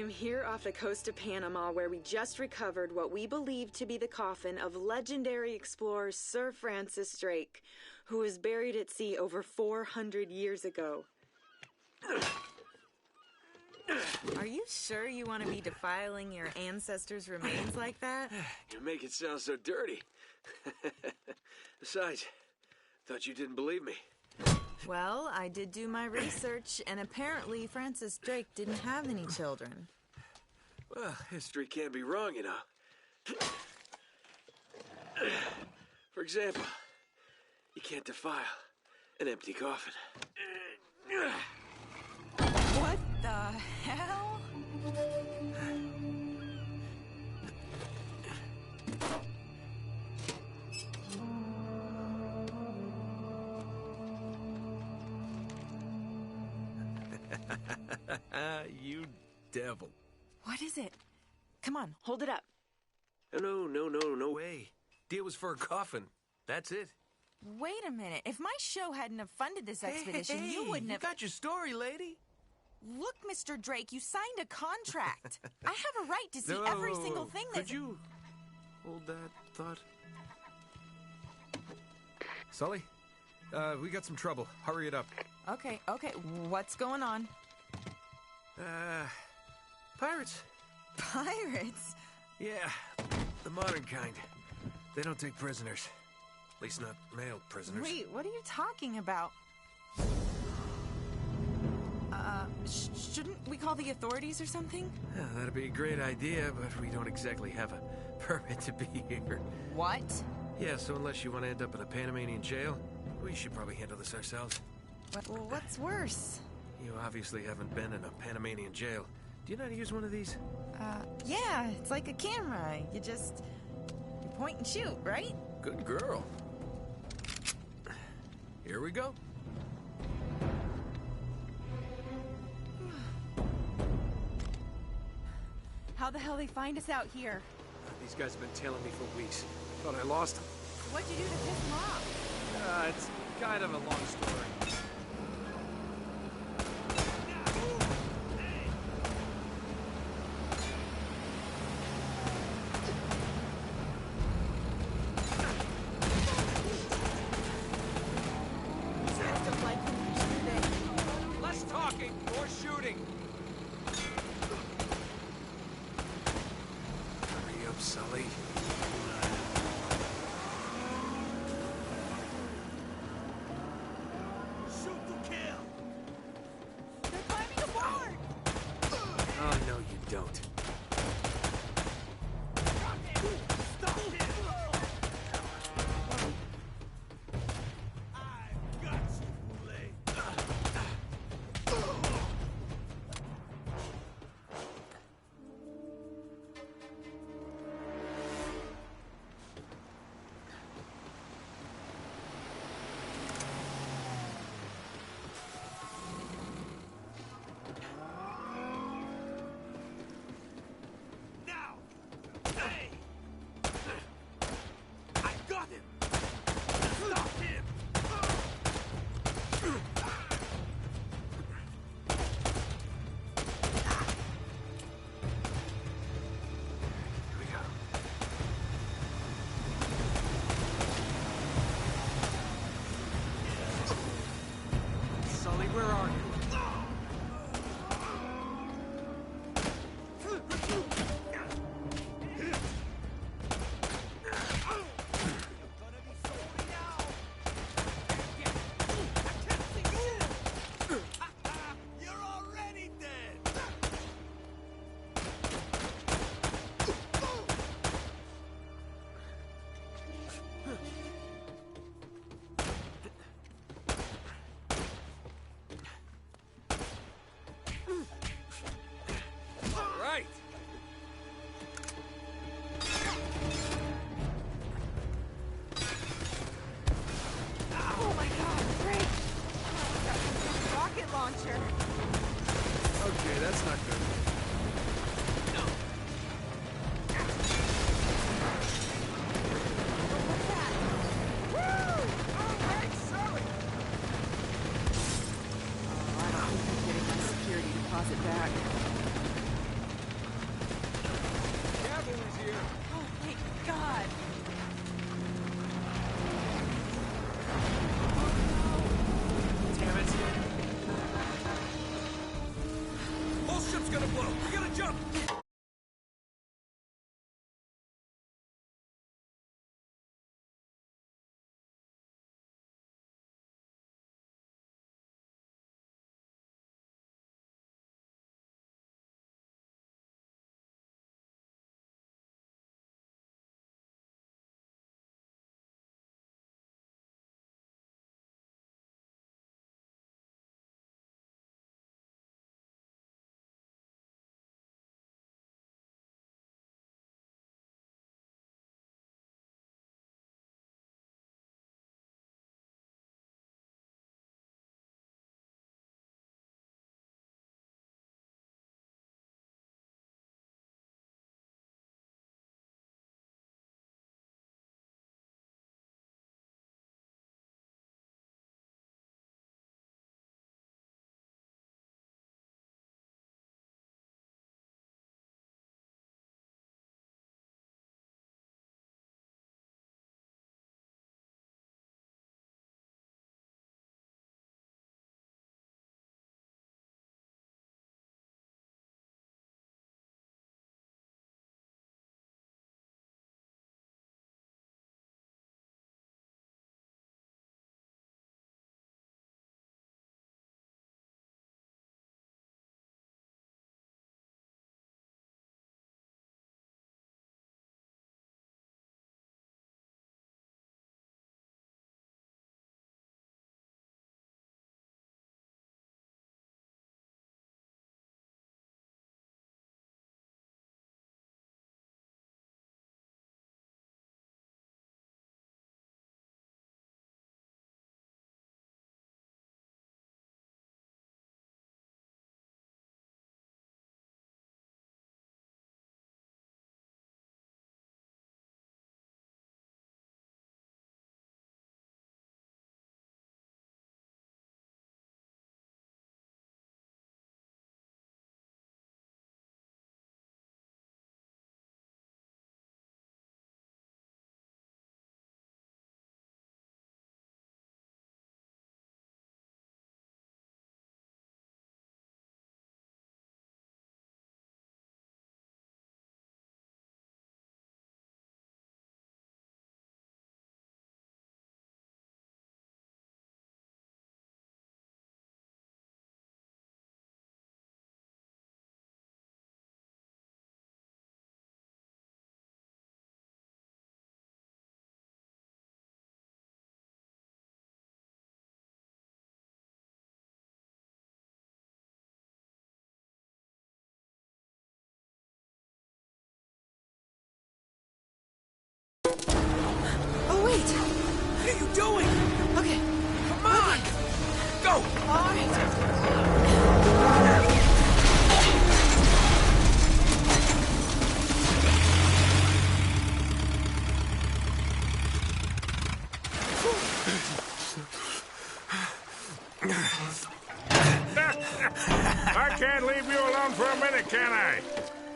am here off the coast of Panama, where we just recovered what we believe to be the coffin of legendary explorer Sir Francis Drake, who was buried at sea over 400 years ago. Are you sure you want to be defiling your ancestors' remains like that? You make it sound so dirty. Besides, thought you didn't believe me. Well, I did do my research, and apparently Francis Drake didn't have any children. Well, history can't be wrong, you know. For example, you can't defile an empty coffin. What the hell? You devil. What is it? Come on, hold it up. No way. Deal was for a coffin. That's it. Wait a minute. If my show hadn't have funded this expedition, you wouldn't have... You got your story, lady. Look, Mr. Drake, you signed a contract. I have a right to see every single thing that's... Could you hold that thought? Sully, we got some trouble. Hurry it up. Okay. What's going on? Pirates. Pirates? Yeah, the modern kind. They don't take prisoners. At least not male prisoners. Wait, what are you talking about? Shouldn't we call the authorities or something? Yeah, that'd be a great idea, but we don't exactly have a permit to be here. What? Yeah, so unless you want to end up in a Panamanian jail, we should probably handle this ourselves. What's worse? You obviously haven't been in a Panamanian jail. Do you know how to use one of these? Yeah, it's like a camera. You point and shoot, right? Good girl. Here we go. How the hell they find us out here? These guys have been tailing me for weeks. Thought I lost them. What'd you do to piss them off? It's kind of a long story. Less talking, more shooting. Hurry up, Sully. I can't leave you alone for a minute, can I?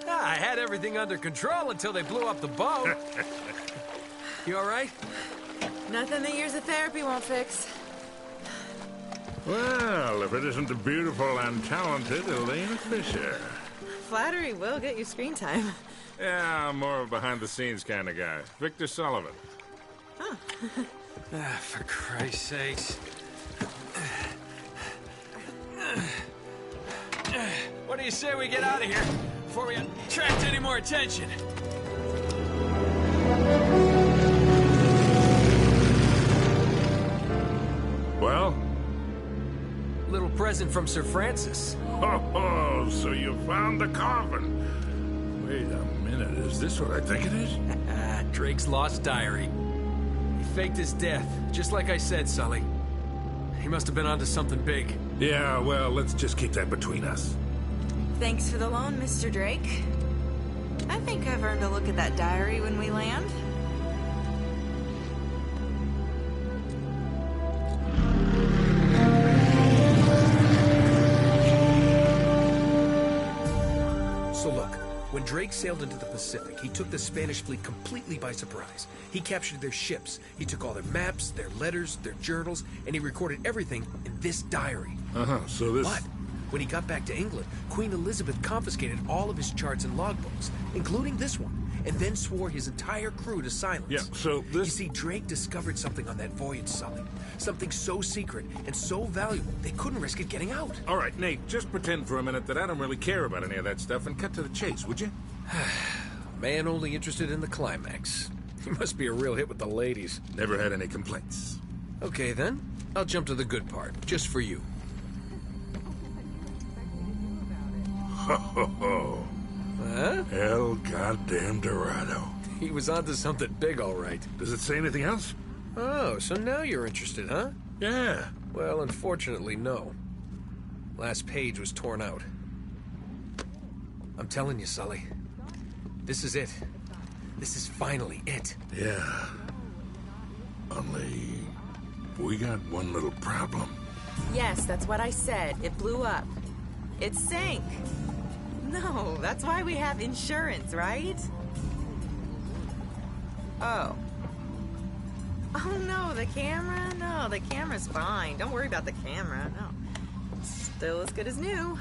I had everything under control until they blew up the boat. You all right? Nothing that years of therapy won't fix. Well, if it isn't the beautiful and talented Elena Fisher. Flattery will get you screen time. Yeah, I'm more of a behind-the-scenes kind of guy. Victor Sullivan. Huh. For Christ's sakes. What do you say we get out of here before we attract any more attention? Well? Little present from Sir Francis. Oh, so you found the coffin. Wait a minute, is this what I think it is? Drake's lost diary. He faked his death, just like I said, Sully. He must have been onto something big. Yeah, well, let's just keep that between us. Thanks for the loan, Mr. Drake. I think I've earned a look at that diary when we land. So look, when Drake sailed into the Pacific, he took the Spanish fleet completely by surprise. He captured their ships, he took all their maps, their letters, their journals, and he recorded everything in this diary. So this... But when he got back to England, Queen Elizabeth confiscated all of his charts and logbooks, including this one, and then swore his entire crew to silence. Yeah, so this... You see, Drake discovered something on that voyage, Sully. Something so secret and so valuable, they couldn't risk it getting out. All right, Nate, just pretend for a minute that I don't really care about any of that stuff and cut to the chase, would you? Man only interested in the climax. He must be a real hit with the ladies. Never had any complaints. Okay, then. I'll jump to the good part, just for you. Ho, ho, ho. Huh? El goddamn Dorado. He was onto something big, all right. Does it say anything else? Oh, so now you're interested, huh? Yeah. Well, unfortunately, no. Last page was torn out. I'm telling you, Sully. This is it. This is finally it. Yeah. Only... we got one little problem. Yes, that's what I said. It blew up. It sank. No, that's why we have insurance, right? Oh. Oh, no, the camera? No, the camera's fine. Don't worry about the camera, no. Still as good as new.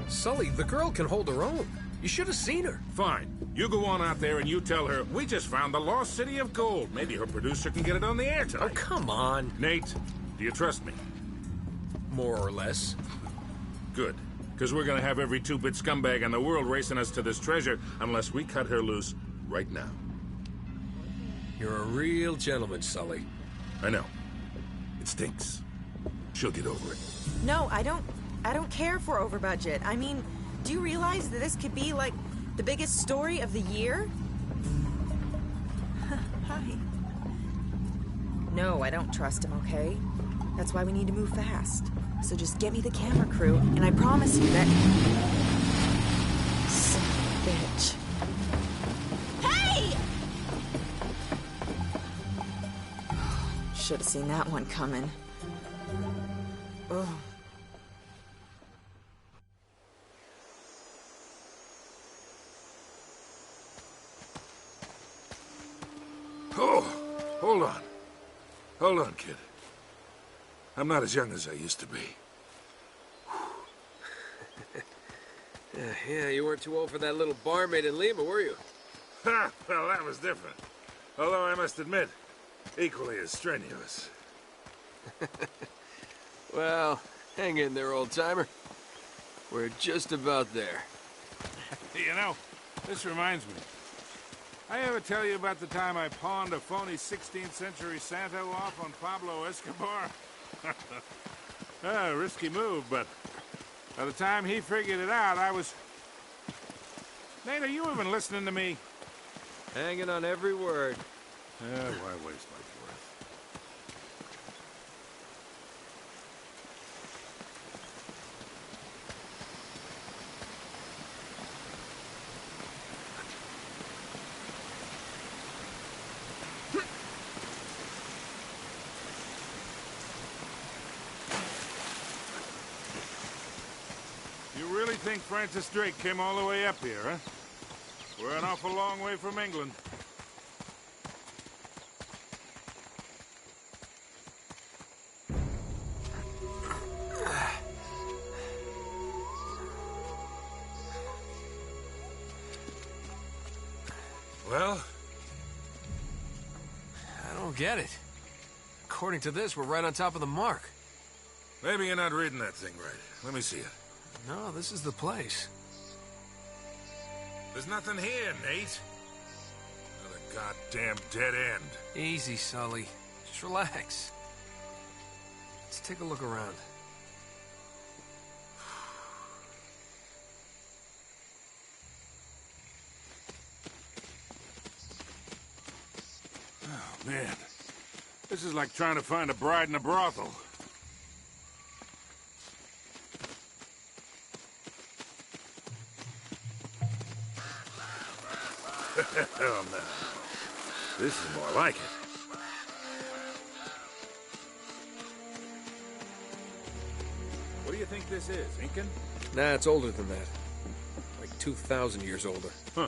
Sully, the girl can hold her own. You should have seen her. Fine. You go on out there and you tell her, we just found the lost city of gold. Maybe her producer can get it on the air tonight. Oh, come on. Nate, do you trust me? More or less. Good. Because we're going to have every two-bit scumbag in the world racing us to this treasure unless we cut her loose right now. You're a real gentleman, Sully. I know. It stinks. She'll get over it. No, I don't care for over budget. I mean, do you realize that this could be, like, the biggest story of the year? Hi. No, I don't trust him, okay? That's why we need to move fast. So just get me the camera crew, and I promise you that... Son of a bitch. Hey! Should have seen that one coming. Ugh. Oh, hold on. Hold on, kid. I'm not as young as I used to be. Yeah, you weren't too old for that little barmaid in Lima, were you? Ha! Well, that was different. Although I must admit, equally as strenuous. Well, hang in there, old-timer. We're just about there. You know, this reminds me. I ever tell you about the time I pawned a phony 16th century Santo off on Pablo Escobar? Risky move, but by the time he figured it out, I was... Nate, are you even listening to me? Hanging on every word. Why waste my breath? You think Francis Drake came all the way up here, huh? We're an awful long way from England. Well, I don't get it. According to this, we're right on top of the mark. Maybe you're not reading that thing right. Let me see it. No, this is the place. There's nothing here, Nate. Another goddamn dead end. Easy, Sully. Just relax. Let's take a look around. Oh, man. This is like trying to find a bride in a brothel. Oh, no. This is more like it. What do you think this is, Incan? Nah, it's older than that. Like 2,000 years older. Huh.